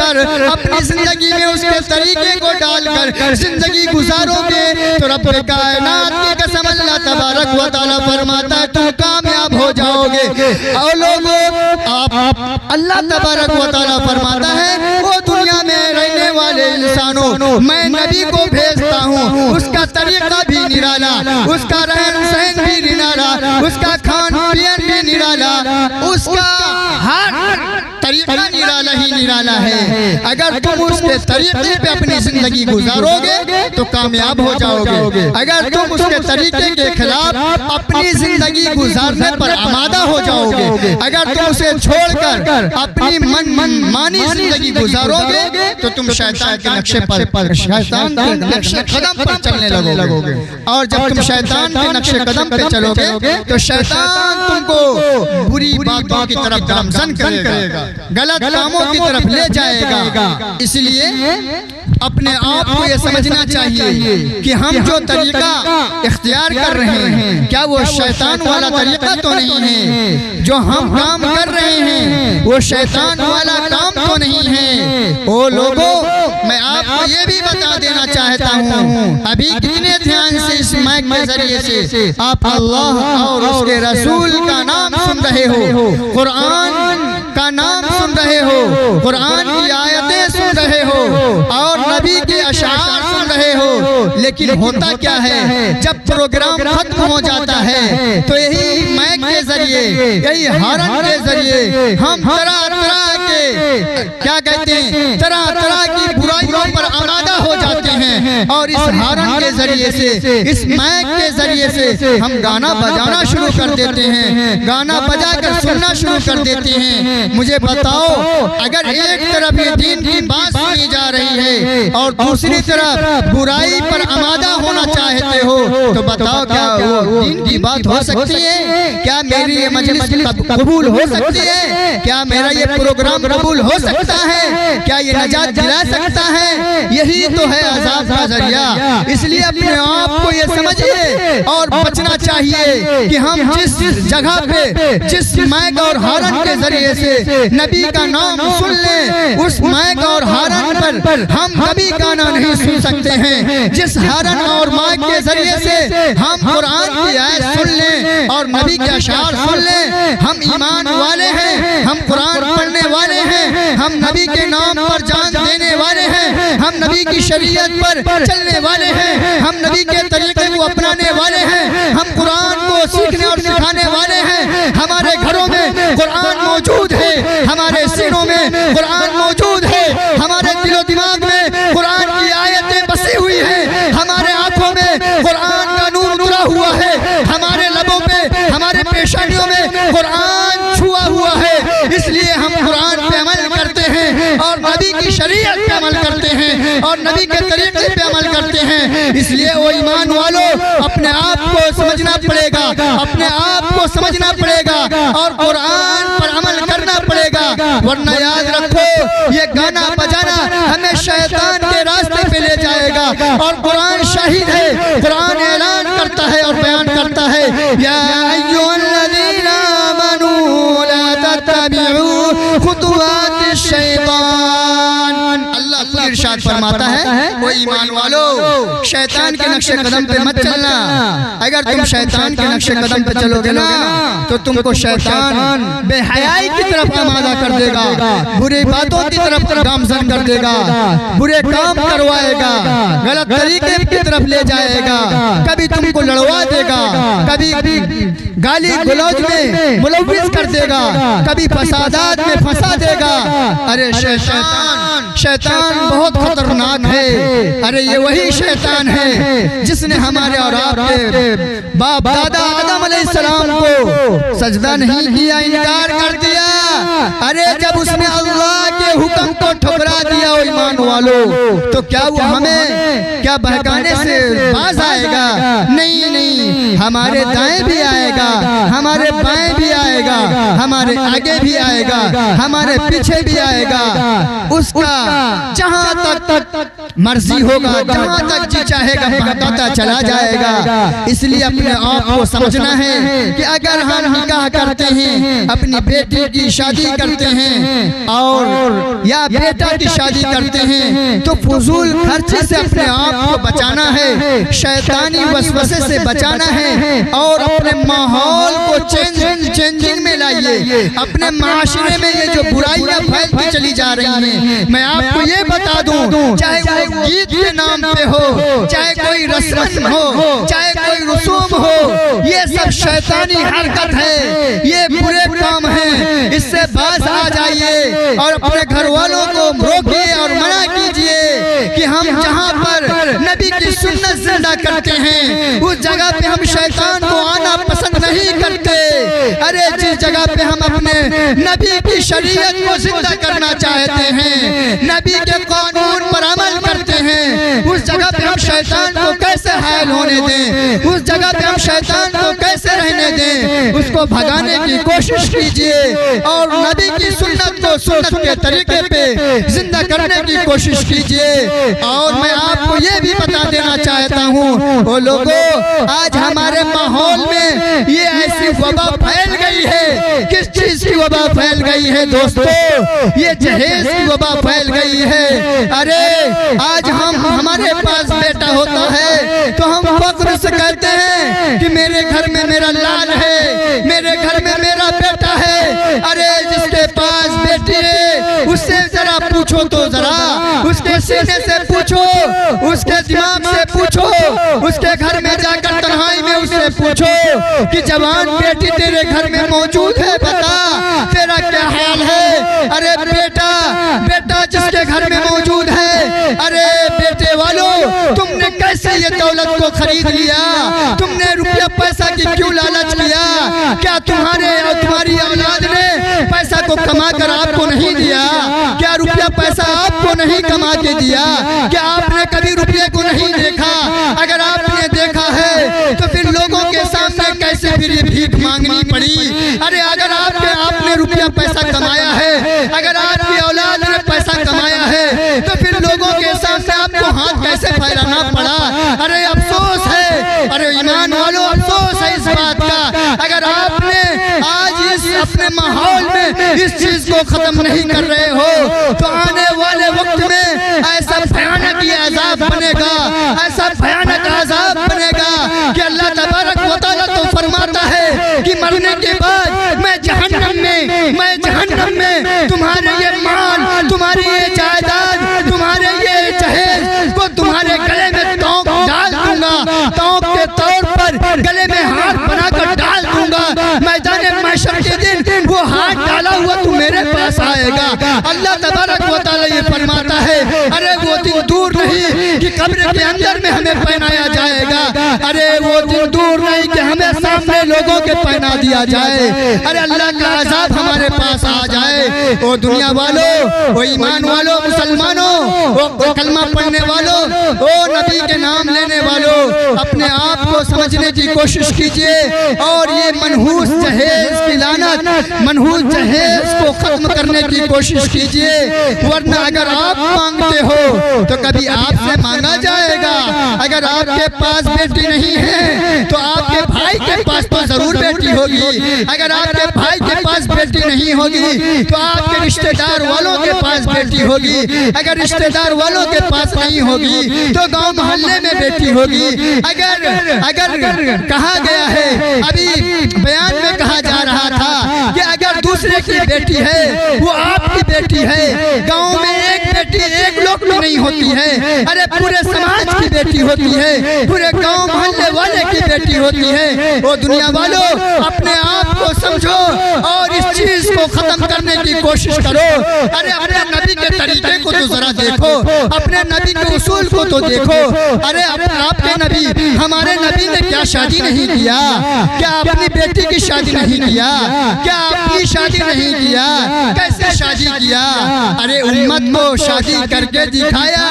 कर अपनी जिंदगी में उसके तरीके को डालकर जिंदगी गुजारोगे तो रब कायनात की कसम अल्लाह तबारक व तआला फरमाता है तुम कामयाब हो जाओगे। और लोगों आप अल्लाह तबारक व तआला फरमाता है वो दुनिया में रहने वाले इंसानों मैं नबी को भेजता हूँ, उसका तरीका भी निराला, उसका रहन सहन भी निराला, उसका खान पीन भी निराला, उसका हर तरीका निराला ही निराला है। अगर तुम उसके तरीके पे अपनी जिंदगी गुजारोगे तो कामयाब हो जाओगे। अगर तुम उसके तरीके के खिलाफ अपनी जिंदगी गुजारने पर आमादा हो जाओगे, अगर तुम उसे छोड़कर अपनी मन मानी जिंदगी गुजारोगे तो तुम शैतान के नक्शे पर शैतान के नक्शे कदम पर चलने लगोगे। और जब तुम शैतान के नक्शे कदम पे चलोगे तो शैतान तुमको बुरी बातों की तरफ गामजन करेगा, गलत कामों की तरफ ले जाएगा। इसलिए अपने आप को ये समझना चाहिए कि हम जो तरीका इख्तियार कर रहे हैं क्या वो शैतान वाला तरीका तो नहीं है, जो हम काम कर रहे हैं वो शैतान वाला काम तो नहीं है। ओ लोगों मैं आपको ये भी बता देना चाहता हूँ, अभी कितने ध्यान से इस माइक के जरिए से आप अल्लाह और उसके रसूल का नाम सुन रहे हो, कुरान का नाम सुन रहे हो, कुरान की आयतें सुन रहे हो और नबी के अशार सुन रहे हो, लेकिन होता क्या है जब प्रोग्राम खत्म हो जाता है तो यही माइक के जरिए यही हॉर्न के जरिए हम तरह तरह के क्या कहते हैं तरह तरह की बुराइयों पर आमादा हो जाते हैं और इस हॉर्न के जरिए से इस माइक के जरिए से हम गाना बजाना शुरू कर देते हैं, गाना बजाकर सुनना शुरू कर देते हैं। मुझे बताओ अगर एक तरफ ये दीन की बात सुनी जा रही है और दूसरी तरफ बुराई पर आमादा होना चाहते हो तो बताओ क्या वो दीन की बात हो सकती है? क्या मेरी ये मजलिस कबूल हो सकती है? क्या मेरा ये प्रोग्राम कबूल हो सकता है? क्या ये नजात दिला सकता है? यही तो है अज़ाब का जरिया। इसलिए अपने आप को ये समझिए और बचना चाहिए कि हम जिस जगह पे जिस माइक और हॉर्न के जरिए से नबी का नाम सुन लें उस माइक और हॉर्न पर हम कभी गाना नहीं सुन सकते हैं। जिस हॉर्न और माइक के जरिए से हम कुरान की आयत सुन लें और नबी के अशार सुन लें, हम ईमान वाले हैं, हम कुरान पढ़ने वाले हैं, हम नबी के नाम पर जान देने वाले हैं, हम नबी की शरीयत पर चलने वाले हैं, हम नबी के तरीके को अपनाने वाले हैं, हम कुरान को सीखने और सिखाने वाले हैं। हमारे घरों में कुरान मौजूद है, हमारे सीनों में कुरान मौजूद है, हमारे दिलो दिमाग में कुरान की आयतें बसी हुई है, हमारे आंखों में कुरान का नूर उतरा हुआ है, हमारे लबों पे हमारे पेशानियों में कुरान छुआ हुआ है। इसलिए हम कुरान पे अमल करते हैं और नबी की शरीयत पे अमल करते हैं और नबी के तरीके पे अमल करते हैं। इसलिए वो ईमान वालों अपने आप को समझना पड़ेगा, अपने आप को समझना पड़ेगा और कुरान पर अमल करना पड़ेगा, वरना याद रखो ये गाना बजाना हमें शैतान के रास्ते पे ले जाएगा। और कुरान शाहिद है, कुरान ऐलान करता है और बयान करता है या अय्युहल्लज़ीना आमनू ला तत्तबिऊ खुतुवातिश शैतान। अल्लाह इरशाद फरमाता है वो ईमान वालों शैतान के नक्शे कदम पे मत चलना। अगर तुम शैतान के नक्शे कदम पे चलोगे ना तो तुमको शैतान बेहयाई की तरफ आमादा कर देगा, बुरी बातों की तरफ गामजन कर देगा, बुरे काम करवाएगा, गलत तरीके की तरफ ले जाएगा, कभी तुमको लड़वा देगा, कभी गाली गलौज में मुलव्विस कर देगा, कभी फसादात में फंसा देगा। अरे शैतान बहुत खतरनाक है। अरे ये वही शैतान है जिसने हमारे और आपके बाप दादा आदम अलैहिस्सलाम को सजदा नहीं किया, इनकार कर दिया। अरे जब उसने अल्लाह के हुक्म को ठुकरा दिया ओ ईमान वालों तो क्या वो हमें क्या बहकाने से बाज आएगा? नहीं नहीं, हमारे दाएं भी आएगा, हमारे बाएं भी आएगा, हमारे आगे भी आएगा, हमारे पीछे भी आएगा। उसका जहां तक मर्जी होगा, जहाँ तक जी चाहेगा बहकाता चला जाएगा। इसलिए अपने आप को समझना है कि अगर हम निकाह करते हैं, अपनी बेटी की शादी करते हैं और या बेटा की शादी करते हैं, तो फजूल खर्चे से अपने आप को बचाना है, शैतानी वसवसे से बचाना है और अपने माहौल को चेंजिंग में लाइए। अपने माशरे में ये जो बुराइयां फैलती चली जा रही हैं, मैं आपको ये बता दूं, चाहे वो गीत के नाम पे हो, चाहे कोई रस्म हो, चाहे कोई रसूम हो, ये सब शैतानी हरकत है, ये बुरे काम हैं। इससे बाज आ जाइए और अपने घर वालों को रोकिए और मना कीजिए कि हम जहाँ पर नबी की सुन्नत जिंदा करते हैं, उस जगह पे हम शैतान को आना पसंद नहीं करते। अरे जिस जगह पे हम अपने नबी की शरीयत को जिंदा करना चाहते हैं, नबी के कानून पर अमल करते हैं, उस जगह पे हम शैतान को कैसे हायल होने दें, उस जगह पे हम शैतान को कैसे रहने दें। उसको भगाने की कोशिश कीजिए और नबी की सुन्नत को सुन्नत के तरीके पे जिंदा करने की कोशिश कीजिए। और मैं आपको ये भी बता देना चाहता हूँ, वो लोगों, आज हमारे माहौल में ये ऐसी वबा फैल गई है। किस चीज की वबा फैल गई है दोस्तों? ये जहेज की वबा फैल गई है। अरे आज हमारे पास बेटा होता है तो हम फख्र से कहते हैं कि मेरे घर में मेरा लाल है, मेरे घर में मेरा बेटा है। अरे जिसके पास बेटी है उससे जरा पूछो तो जरा, उसके सीने से पूछो, उसके दिमाग से पूछो, उसके घर में जाकर तन्हाई में उससे पूछो कि जवान बेटी तेरे घर में मौजूद है, बता तेरा क्या हाल है। अरे बेटा जिसके घर में मौजूद है, अरे बेटे वालों, तुमने कैसे ये दौलत को खरीद लिया? तुमने रुपया पैसा की क्यों लालच किया? क्या तुम्हारे और तुम्हारी औलाद ने पैसा को कमा कर आपको नहीं दिया? क्या रुपया पैसा आपको नहीं कमा के दिया? क्या आपने कभी रुपये को नहीं देखा? अगर आपने देखा है तो फिर लोगों के सामने कैसे फिर ये भीख मांगनी पड़ी? अरे अगर आपने रुपया पैसा कमाया है, अगर आपकी औलाद ने पैसा कमाया है, तो फिर लोगों के सामने आपको हाथ कैसे फैलाना पड़ा? अरे अफसोस है, अरे ईमान वालों अफसोस है इस बात का। अगर आपने आज इस अपने माहौल में इस चीज को खत्म नहीं कर रहे हो, तो आने वाले वक्त में ऐसा भयानक ये अजाब बनेगा, ऐसा भयानक अजाब बनेगा कि अल्लाह तबारक व तआला तो फरमाता है कि मरने के बाद मैं जहन्नम में तुम्हारे ये माल, तुम्हारी ये जायदाद, तुम्हारे ये जहेज को तुम्हारे गले में तोंक डाल दूंगा, तोंक के तौर पर गले में हाथ बनाकर डाल दूंगा। मैदान महशर के दिन वो हाथ डाला हुआ तू मेरे पास आएगा। अल्लाह तबारक व तआला ये फरमाता है, अरे वो दिन दूर नहीं कि कब्र के अंदर में हमें पहनाया जाएगा। अरे वो दिन दूर नहीं कि हमें सामने लोगों के पहना दिया जाए। अरे अल्लाह का अज़ाब हमारे पास आ जाए। वो दुनिया वालों, वो ईमान वालों, मुसलमानों, वो कलमा पढ़ने वालों, वो नबी के नाम लेने वालों, अपने आप को समझने की कोशिश कीजिए और ये मनहूस जहेज की लानत, मनहूस जहेज को खत्म करने की कोशिश कीजिए। वरना अगर आप मांगते हो तो कभी आपसे मांगा जाएगा। अगर आपके पास बेटी नहीं है तो आपके भाई के पास तो जरूर बेटी होगी। अगर आपके भाई के पास बेटी नहीं होगी तो आपके रिश्तेदार वालों के पास बेटी होगी। अगर रिश्तेदार वालों के पास नहीं होगी तो गांव मोहल्ले में बेटी होगी। अगर कहा गया है, अभी बयान में कहा जा रहा था कि अगर दूसरे की बेटी है वो आपकी बेटी है, गांव में एक बेटी एक लोग में नहीं होती है, अरे पूरे समाज की बेटी होती है, पूरे गांव मोहल्ले वाले की बेटी होती है। वो दुनिया वालों, अपने आप को समझो और इस चीज को खत्म करने की कोशिश करो। अरे अपने नबी के तरीके को तो जरा देखो, अपने नबी के उसूल को तो देखो। अरे आपके नबी, हमारे नबी ने क्या शादी नहीं किया? क्या अपनी बेटी की शादी नहीं किया? क्या अपनी शादी नहीं किया? कैसे शादी किया? अरे उम्मत को शादी करके दिखाया,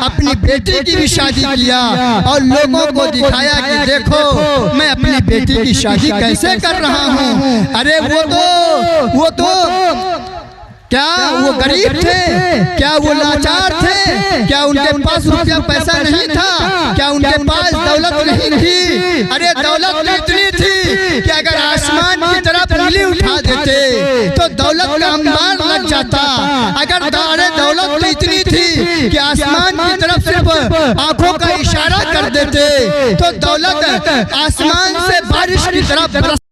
अपनी बेटी की भी शादी किया और लोगों को दिखाया कि देखो मैं अपनी बेटी की शादी कैसे कर रहा हूँ। अरे वो तो क्या वो गरीब थे? क्या वो लाचार थे? क्या उनके पास रुपया पैसा नहीं था? क्या उनके पास दौलत नहीं थी? अरे दौलत इतनी थी कि अगर आसमान की तरफ उंगली उठा देते तो दौलत का अंबार लग जाता। अगर दौलत इतनी थी कि आसमान की तरफ सिर्फ आंखों का इशारा कर देते तो दौलत आसमान से बारिश की तरफ